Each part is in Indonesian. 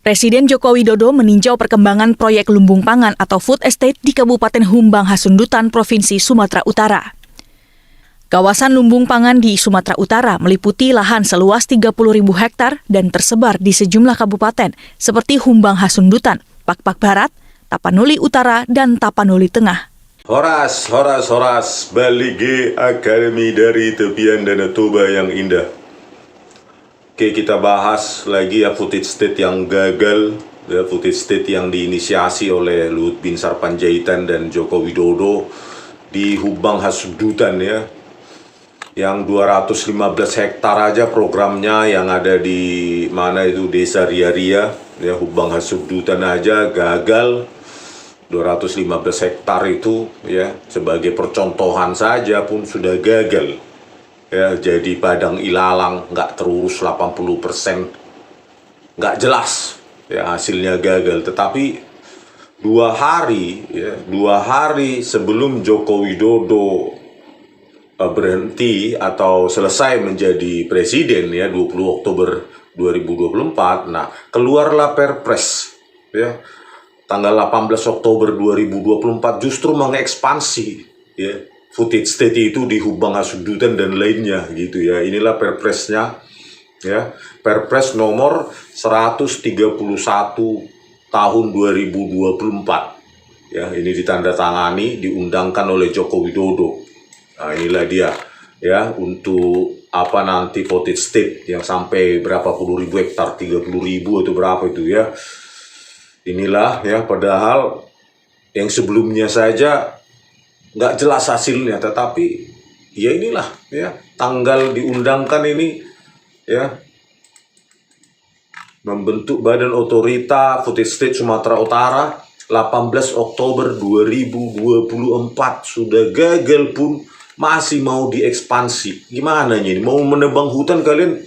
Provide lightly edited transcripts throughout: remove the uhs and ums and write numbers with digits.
Presiden Joko Widodo meninjau perkembangan proyek lumbung pangan atau food estate di Kabupaten Humbang Hasundutan, Provinsi Sumatera Utara. Kawasan lumbung pangan di Sumatera Utara meliputi lahan seluas 30.000 hektar dan tersebar di sejumlah kabupaten seperti Humbang Hasundutan, Pakpak Barat, Tapanuli Utara, dan Tapanuli Tengah. Horas, Balige Akademi dari tepian Danau Toba yang indah. Oke, kita bahas lagi ya footage state yang gagal, ya footage state yang diinisiasi oleh Luhut Binsar Panjaitan dan Joko Widodo di Humbang Hasundutan ya. Yang 215 hektar aja programnya yang ada di mana itu Desa Ria-Ria, ya Humbang Hasundutan aja gagal. 215 hektar itu ya sebagai percontohan saja pun sudah gagal. Ya, jadi padang ilalang nggak terurus 80%, nggak jelas ya hasilnya gagal. Tetapi 2 hari sebelum Joko Widodo berhenti atau selesai menjadi presiden ya 20 Oktober 2024, nah keluarlah Perpres ya tanggal 18 Oktober 2024 justru mengekspansi ya footage state itu di Humbang Hasundutan dan lainnya gitu ya. Inilah Perpresnya ya. Perpres nomor 131 tahun 2024. Ya, ini ditandatangani, diundangkan oleh Joko Widodo. Nah, inilah dia ya untuk apa nanti footage state yang sampai berapa puluh ribu hektar, 30.000 atau berapa itu ya. Inilah ya, padahal yang sebelumnya saja nggak jelas hasilnya, tetapi ya inilah ya tanggal diundangkan ini ya membentuk Badan Otorita Footage State Sumatera Utara 18 Oktober 2024 sudah gagal pun masih mau diekspansi. Gimana ini? Mau menebang hutan kalian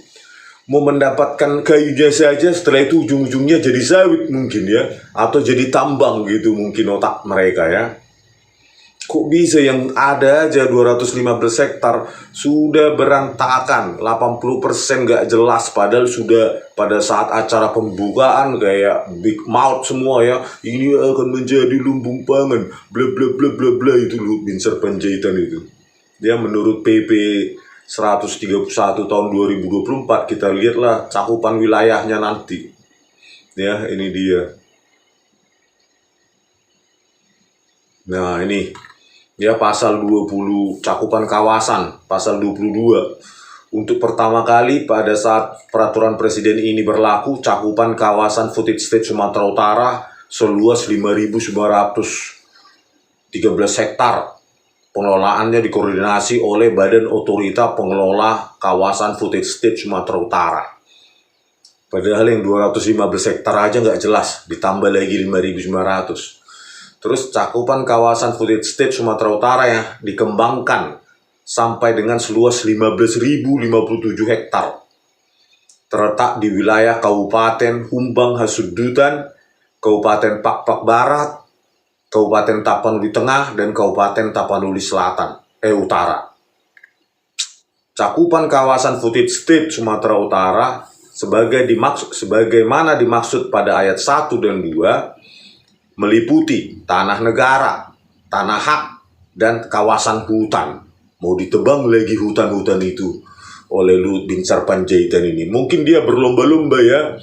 mau mendapatkan kayunya saja, setelah itu ujung-ujungnya jadi sawit mungkin ya, atau jadi tambang gitu mungkin otak mereka ya. Kok bisa yang ada aja 215 hektar sudah berantakan, 80% nggak jelas, padahal sudah pada saat acara pembukaan kayak big mouth semua ya, ini akan menjadi lumbung pangan, bla bla bla bla bla, itu Luhut Binsar Panjaitan itu. Dia menurut PP 131 tahun 2024, kita lihatlah cakupan wilayahnya nanti. Ya, ini dia. Nah, ini ya pasal 20 cakupan kawasan, pasal 22. Untuk pertama kali pada saat peraturan presiden ini berlaku, cakupan kawasan footage state Sumatera Utara seluas 5.913 hektar. Pengelolaannya dikoordinasi oleh Badan Otorita Pengelola Kawasan Footage State Sumatera Utara. Padahal yang 215 hektar aja nggak jelas, ditambah lagi 5.900. Terus cakupan kawasan footage state Sumatera Utara yang dikembangkan sampai dengan seluas 15.057 hektar. Terletak di wilayah Kabupaten Humbang Hasundutan, Kabupaten Pakpak Barat, Kabupaten Tapanuli Tengah, dan Kabupaten Tapanuli Utara. Cakupan kawasan footage state Sumatera Utara sebagaimana dimaksud pada ayat 1 dan 2 meliputi tanah negara, tanah hak, dan kawasan hutan. Mau ditebang lagi hutan-hutan itu oleh Luhut Binsar Panjaitan ini. Mungkin dia berlomba-lomba ya,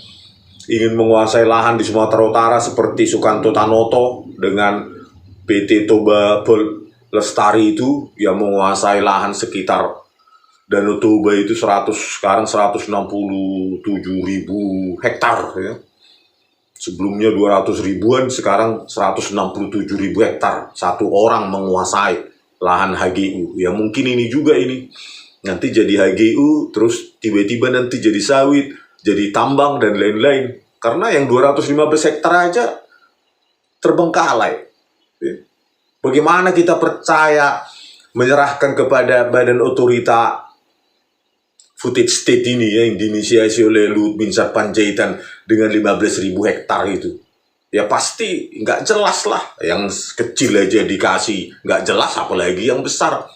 ingin menguasai lahan di Sumatera Utara seperti Sukanto Tanoto dengan PT Toba Lestari itu yang menguasai lahan sekitar Danau Toba itu sekarang 167.000 hektar ya. Sebelumnya 200 ribuan, sekarang 167.000 hektar. Satu orang menguasai lahan HGU. Ya mungkin ini juga ini. Nanti jadi HGU, terus tiba-tiba nanti jadi sawit, jadi tambang, dan lain-lain. Karena yang 215 hektar aja terbengkalai. Bagaimana kita percaya menyerahkan kepada Badan Otorita Footage State ini ya, yang diinisiasi oleh Luhut Binsar Panjaitan dengan 15.000 hektar itu? Ya pasti nggak jelas lah. Yang kecil aja dikasih nggak jelas, apalagi yang besar.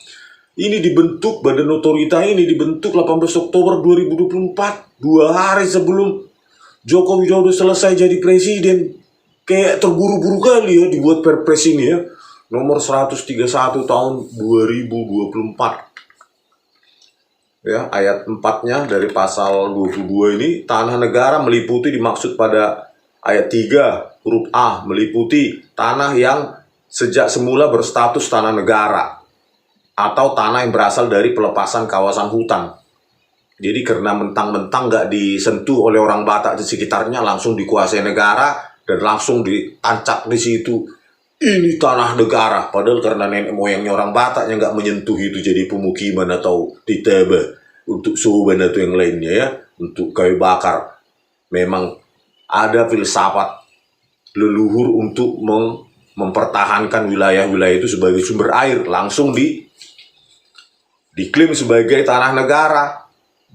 Ini dibentuk, Badan Otorita ini dibentuk 18 Oktober 2024, 2 hari sebelum Joko Widodo selesai jadi presiden, kayak terburu-buru kali ya dibuat Perpres ini ya. Nomor 131 tahun 2024. Ya, ayat 4-nya dari pasal 22 ini, tanah negara meliputi dimaksud pada ayat 3 huruf A, meliputi tanah yang sejak semula berstatus tanah negara atau tanah yang berasal dari pelepasan kawasan hutan. Jadi karena mentang-mentang nggak disentuh oleh orang Batak di sekitarnya, langsung dikuasai negara dan langsung diancak di situ. Ini tanah negara, padahal karena nenek moyangnya orang Batak yang nggak menyentuh itu jadi pemukiman atau ditebe untuk suban atau yang lainnya ya, untuk kayu bakar. Memang ada filsafat leluhur untuk mempertahankan wilayah-wilayah itu sebagai sumber air, langsung diklaim sebagai tanah negara.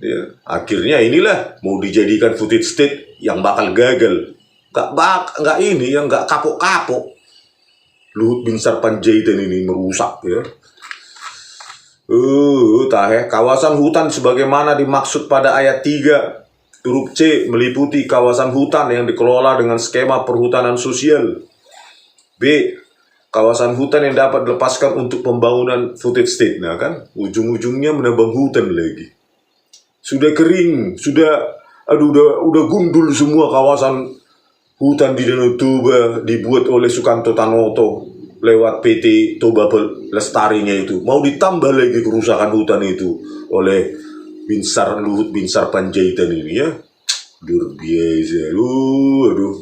Ya, akhirnya inilah mau dijadikan footage state yang bakal gagal. Nggak ini yang nggak kapok-kapok. Luhut Binsar Panjaitan ini merusak ya. Kawasan hutan sebagaimana dimaksud pada ayat 3 huruf C meliputi kawasan hutan yang dikelola dengan skema perhutanan sosial. B. Kawasan hutan yang dapat dilepaskan untuk pembangunan footage state. Nah kan, ujung-ujungnya menambang hutan lagi. Sudah kering, udah gundul semua kawasan hutan di Danau Toba dibuat oleh Sukanto Tanoto lewat PT Toba Lestarinya itu. Mau ditambah lagi kerusakan hutan itu oleh Luhut Binsar Panjaitan ini ya. Luar biasa. Aduh.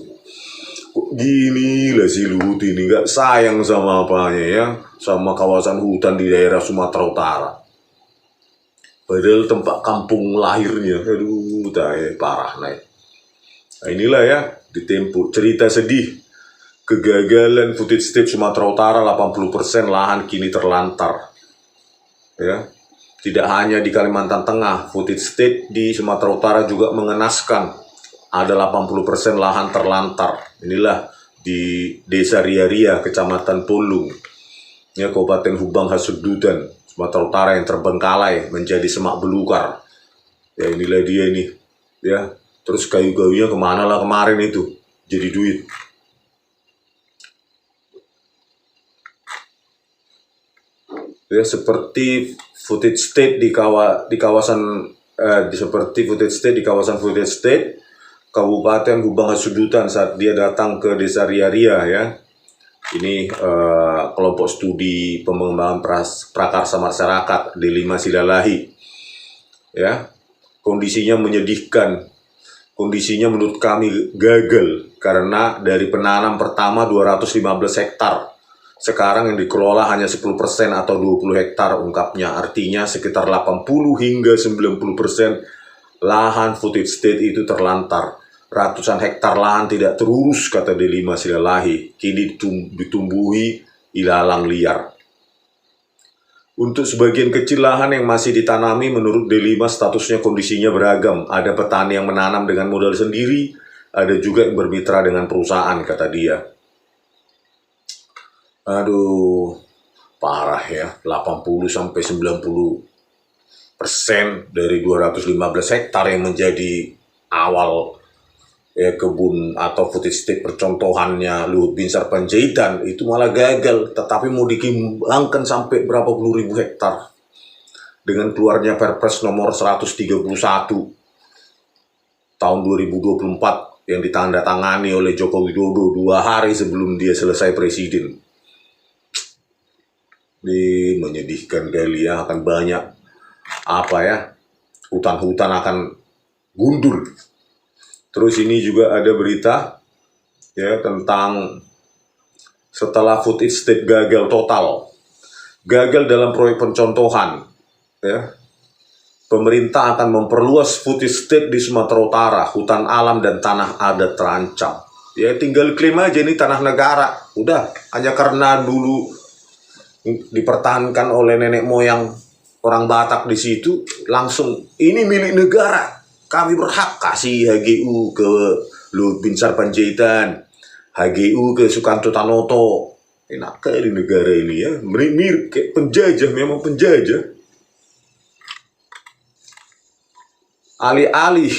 Kok gini lah si Luhut ini, gak sayang sama apanya ya, sama kawasan hutan di daerah Sumatera Utara. Padahal tempat kampung lahirnya. Aduh, parah naik. Nah, inilah ya di Tempo cerita sedih kegagalan footage state Sumatera Utara. 80% lahan kini terlantar ya. Tidak hanya di Kalimantan Tengah, footage state di Sumatera Utara juga mengenaskan. Ada 80% lahan terlantar. Inilah di Desa Ria-Ria, Kecamatan Polung ya, Kabupaten Hubang Hasundutan, Sumatera Utara yang terbengkalai menjadi semak belukar. Ya inilah dia ini ya. Terus kayu-kayunya kemana lah kemarin itu, jadi duit. Ya, seperti footage state di kawasan footage state Kabupaten Hubang Hasundutan saat dia datang ke Desa Ria-Ria ya. Ini kelompok studi pengembangan prakarsa masyarakat di 5 Silalahi. Ya, kondisinya menyedihkan. Kondisinya menurut kami gagal karena dari penanam pertama 215 hektar. Sekarang yang dikelola hanya 10% atau 20 hektar ungkapnya. Artinya sekitar 80 hingga 90% lahan footage state itu terlantar. Ratusan hektar lahan tidak terurus, kata D5 Silalahi, kini ditumbuhi ilalang liar. Untuk sebagian kecil lahan yang masih ditanami, menurut D5 statusnya kondisinya beragam. Ada petani yang menanam dengan modal sendiri, ada juga yang bermitra dengan perusahaan, kata dia. Aduh, parah ya, 80-90% dari 215 hektar yang menjadi awal kebun atau footage state percontohannya Luhut Binsar Panjaitan itu malah gagal, tetapi mau dikembangkan sampai berapa puluh ribu hektar dengan keluarnya Perpres nomor 131 tahun 2024 yang ditandatangani oleh Joko Widodo 2 hari sebelum dia selesai presiden. Ini menyedihkan kali ya, akan banyak hutan-hutan akan gundul. Terus ini juga ada berita ya tentang setelah footage state gagal total, gagal dalam proyek pencontohan ya, pemerintah akan memperluas footage state di Sumatera Utara, hutan alam dan tanah adat terancam. Ya tinggal klaim aja ini tanah negara, udah, hanya karena dulu dipertahankan oleh nenek moyang orang Batak di situ, langsung ini milik negara. Kami berhak kasih HGU ke Luhut Binsar Panjaitan, HGU ke Sukanto Tanoto. Enak kali negara ini ya, mirip kayak penjajah, memang penjajah. Alih-alih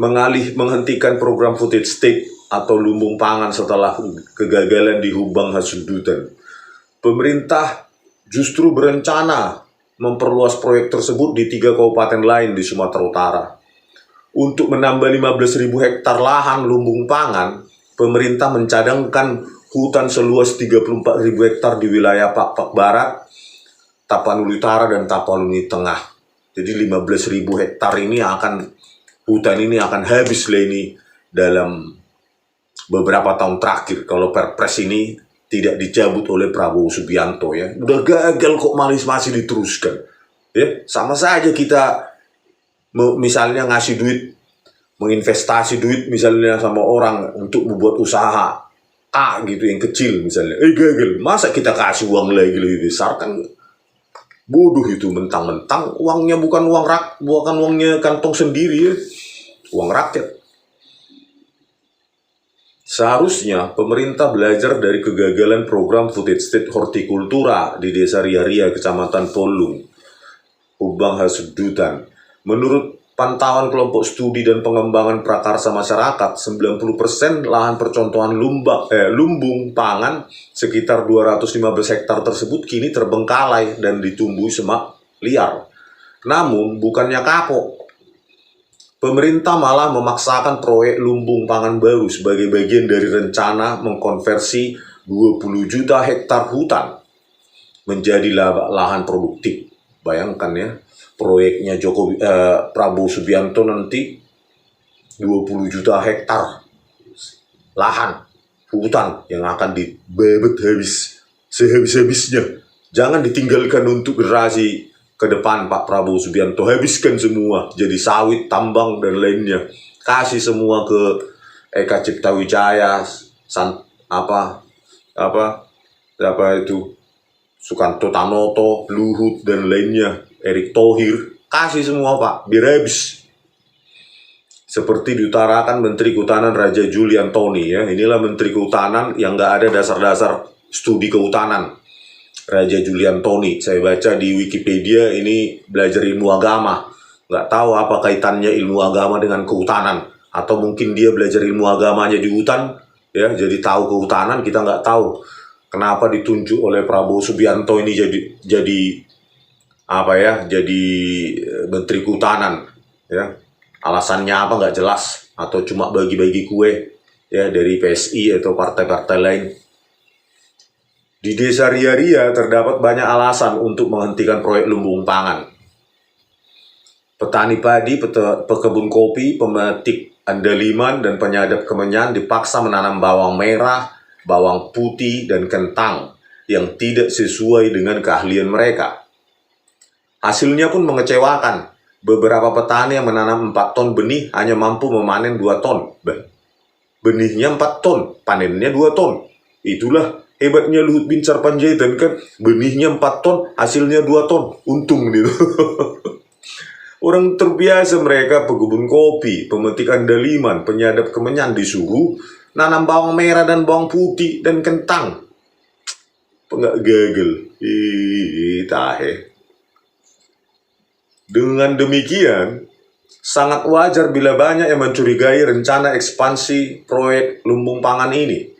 menghentikan program food estate atau lumbung pangan setelah kegagalan di Hubang Hasundutan. Pemerintah justru berencana memperluas proyek tersebut di 3 kabupaten lain di Sumatera Utara. Untuk menambah 15.000 hektar lahan lumbung pangan, pemerintah mencadangkan hutan seluas 34.000 hektar di wilayah Pak Barat, Tapanuli Utara, dan Tapanuli Tengah. Jadi 15.000 hektar ini hutan ini akan habis lah ini dalam beberapa tahun terakhir kalau Perpres ini tidak dicabut oleh Prabowo Subianto ya. Udah gagal kok masih diteruskan. Ya, sama saja kita misalnya ngasih duit, menginvestasi duit misalnya sama orang untuk membuat usaha A gitu yang kecil misalnya. Gagal. Masa kita kasih uang lagi lebih besar, kan bodoh itu. Mentang-mentang uangnya bukan uangnya kantong sendiri ya. Uang rakyat. Seharusnya pemerintah belajar dari kegagalan program food estate hortikultura di Desa Ria-Ria, Kecamatan Polung, Hubang Hasundutan. Menurut pantauan kelompok studi dan pengembangan prakarsa masyarakat, 90% lahan percontohan lumbung pangan sekitar 215 hektar tersebut kini terbengkalai dan ditumbuhi semak liar. Namun bukannya kapok, pemerintah malah memaksakan proyek lumbung pangan baru sebagai bagian dari rencana mengkonversi 20 juta hektar hutan menjadi lahan produktif. Bayangkan ya, proyeknya Prabowo Subianto nanti 20 juta hektar lahan hutan yang akan dibebet habis sehabis-habisnya. Jangan ditinggalkan untuk generasi ke depan Pak Prabowo Subianto. Habiskan semua jadi sawit, tambang, dan lainnya. Kasih semua ke Eka Cipta Wijaya, Sukanto Tanoto, Luhut, dan lainnya, Erick Thohir. Kasih semua Pak, biar habis. Seperti diutarakan Menteri Kehutanan Raja Juli Antoni ya. Inilah Menteri Kehutanan yang nggak ada dasar-dasar studi kehutanan. Raja Juli Antoni, saya baca di Wikipedia ini belajar ilmu agama. Nggak tahu apa kaitannya ilmu agama dengan kehutanan. Atau mungkin dia belajar ilmu agamanya di hutan, ya, jadi tahu kehutanan, kita nggak tahu. Kenapa ditunjuk oleh Prabowo Subianto ini jadi Menteri Kehutanan, ya. Alasannya apa nggak jelas, atau cuma bagi-bagi kue ya dari PSI atau partai-partai lain. Di Desa Ria-Ria terdapat banyak alasan untuk menghentikan proyek lumbung pangan. Petani padi, pekebun kopi, pemetik andaliman, dan penyadap kemenyan dipaksa menanam bawang merah, bawang putih, dan kentang yang tidak sesuai dengan keahlian mereka. Hasilnya pun mengecewakan. Beberapa petani yang menanam 4 ton benih hanya mampu memanen 2 ton. Benihnya 4 ton, panennya 2 ton. Itulah hebatnya Luhut Binsar Panjaitan kan, benihnya 4 ton, hasilnya 2 ton, untung gitu. Orang terbiasa mereka pekebun kopi, pemetik andaliman, penyadap kemenyan disuruh nanam bawang merah dan bawang putih dan kentang. Enggak gagal. Tahe. Dengan demikian, sangat wajar bila banyak yang mencurigai rencana ekspansi proyek lumbung pangan ini.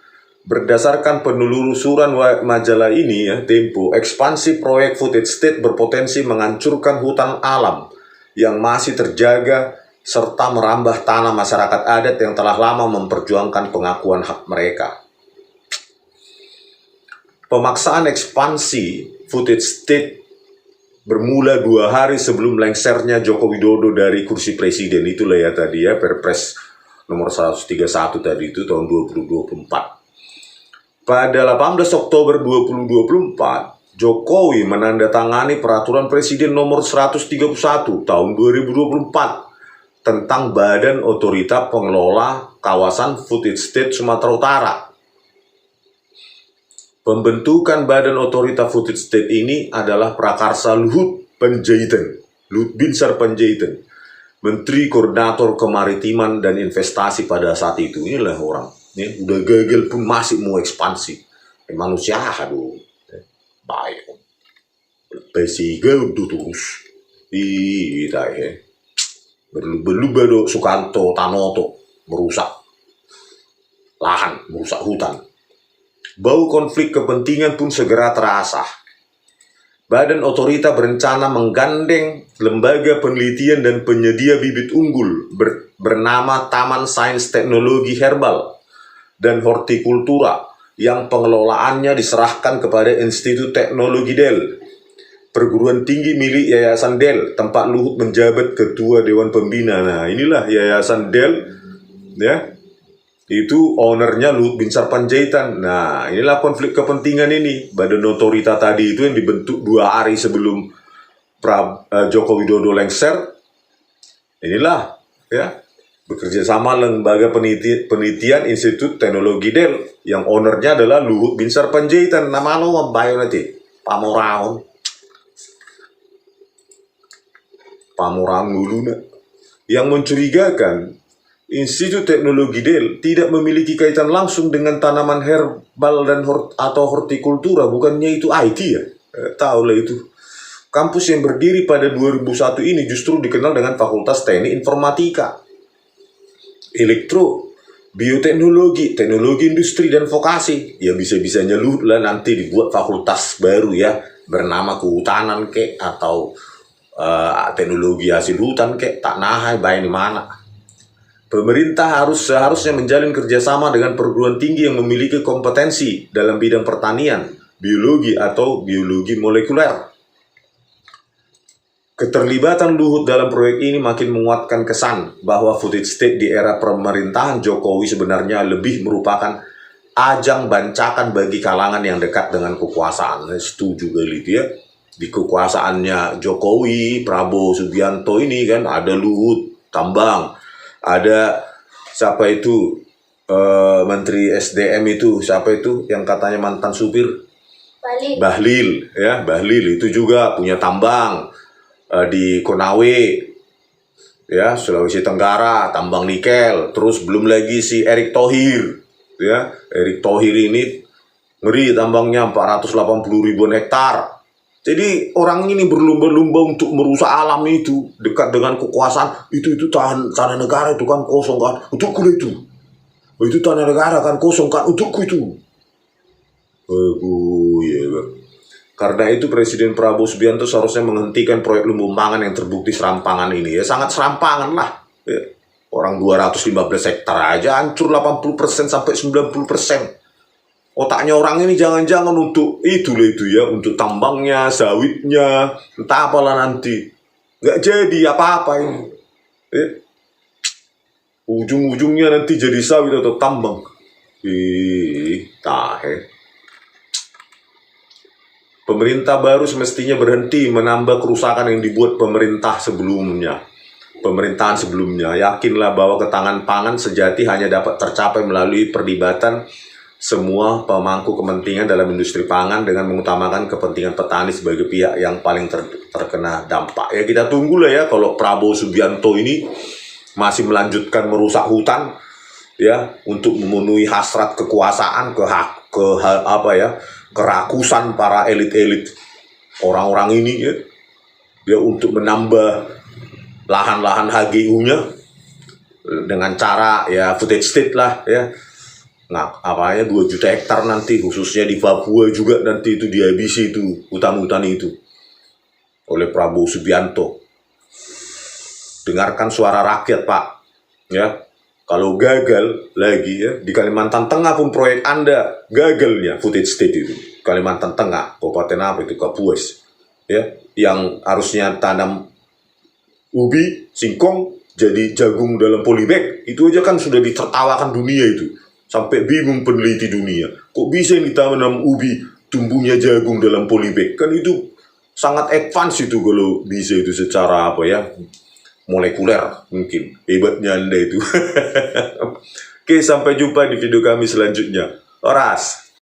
Berdasarkan penelusuran majalah ini ya, Tempo, ekspansi proyek food estate berpotensi menghancurkan hutan alam yang masih terjaga serta merambah tanah masyarakat adat yang telah lama memperjuangkan pengakuan hak mereka. Pemaksaan ekspansi food estate bermula 2 hari sebelum lengsernya Joko Widodo dari kursi presiden. Itulah ya tadi ya, Perpres nomor 131 tadi itu tahun 2024. Pada 18 Oktober 2024, Jokowi menandatangani peraturan Presiden nomor 131 tahun 2024 tentang Badan Otorita Pengelola Kawasan Food Estate Sumatera Utara. Pembentukan Badan Otorita Food Estate ini adalah prakarsa Luhut Binsar Panjaitan, Menteri Koordinator Kemaritiman dan Investasi pada saat itu. Inilah orang, ya, udah gagal pun masih mau ekspansi. Manusia, aduh, baik. Besiga udah terus. berlubah-lubah do Sukanto Tanoto merusak lahan, merusak hutan. Bau konflik kepentingan pun segera terasa. Badan Otorita berencana menggandeng lembaga penelitian dan penyedia bibit unggul bernama Taman Sains Teknologi Herbal dan Hortikultura yang pengelolaannya diserahkan kepada Institut Teknologi Del, perguruan tinggi milik Yayasan Del, tempat Luhut menjabat Ketua Dewan Pembina. Nah, inilah Yayasan Del, ya. Itu ownernya Luhut Binsar Panjaitan. Nah, inilah konflik kepentingan ini. Badan Otorita tadi itu yang dibentuk 2 hari sebelum Joko Widodo lengser. Inilah, ya, bekerja sama lembaga penelitian Institut Teknologi Del yang ownernya adalah Luhut Binsar Panjaitan. Nama lo ngapain nanti? Pamorang dulu. Yang mencurigakan, Institut Teknologi Del tidak memiliki kaitan langsung dengan tanaman herbal dan atau hortikultura, bukannya itu IT ya? Tahu lah itu. Kampus yang berdiri pada 2001 ini justru dikenal dengan Fakultas Teknik Informatika, Elektro, Bioteknologi, Teknologi Industri dan Vokasi. Ya bisa-bisanya lu lah nanti dibuat fakultas baru ya, bernama Kehutanan kek atau Teknologi Hasil Hutan kek, tak nahai baik di mana. Pemerintah seharusnya menjalin kerjasama dengan perguruan tinggi yang memiliki kompetensi dalam bidang pertanian, biologi, atau biologi molekuler. Keterlibatan Luhut dalam proyek ini makin menguatkan kesan bahwa footage state di era pemerintahan Jokowi sebenarnya lebih merupakan ajang bancakan bagi kalangan yang dekat dengan kekuasaan. Setuju kali itu ya. Di kekuasaannya Jokowi, Prabowo Subianto ini kan ada Luhut Tambang. Ada siapa itu Menteri SDM itu, siapa itu yang katanya mantan supir? Bahlil ya, Bahlil itu juga punya tambang di Konawe ya, Sulawesi Tenggara, tambang nikel. Terus belum lagi si Erick Thohir ya, Erick Thohir ini ngeri tambangnya 480 ribuan hektar. Jadi orang ini berlomba-lomba untuk merusak alam itu, dekat dengan kekuasaan. Itu tanah negara itu kan kosong kan, untukku itu. Itu tanah negara kan kosong kan, untukku itu. Ya. Karena itu Presiden Prabowo Subianto seharusnya menghentikan proyek lumbung pangan yang terbukti serampangan ini. Ya sangat serampangan lah. Ya. Orang 215 hektar aja hancur 80% sampai 90%. Otaknya orang ini jangan-jangan untuk itu ya, untuk tambangnya, sawitnya, entah apalah nanti. Nggak jadi apa-apa ini. Ujung-ujungnya nanti jadi sawit atau tambang. Pemerintah baru semestinya berhenti menambah kerusakan yang dibuat pemerintahan sebelumnya. Yakinlah bahwa ketahanan pangan sejati hanya dapat tercapai melalui perdebatan semua pemangku kepentingan dalam industri pangan dengan mengutamakan kepentingan petani sebagai pihak yang paling terkena dampak. Ya kita tunggulah ya kalau Prabowo Subianto ini masih melanjutkan merusak hutan ya untuk memenuhi hasrat kekuasaan, kerakusan para elit-elit orang-orang ini ya untuk menambah lahan-lahan HGU-nya dengan cara ya footage state lah ya. Nah, 2 juta hektar nanti khususnya di Papua juga nanti itu dihabisi itu hutan-hutan itu oleh Prabowo Subianto. Dengarkan suara rakyat, Pak. Ya. Kalau gagal lagi ya di Kalimantan Tengah pun proyek Anda gagalnya footage state itu. Kalimantan Tengah, Kabupaten apa itu Kapuas. Ya, yang harusnya tanam ubi, singkong jadi jagung dalam polybag. Itu aja kan sudah ditertawakan dunia itu. Sampai bingung peneliti dunia. Kok bisa ini tanam ubi tumbuhnya jagung dalam polybag? Kan itu sangat advance itu kalau bisa itu secara molekuler mungkin. Hebatnya Anda itu. Oke, sampai jumpa di video kami selanjutnya. Oras.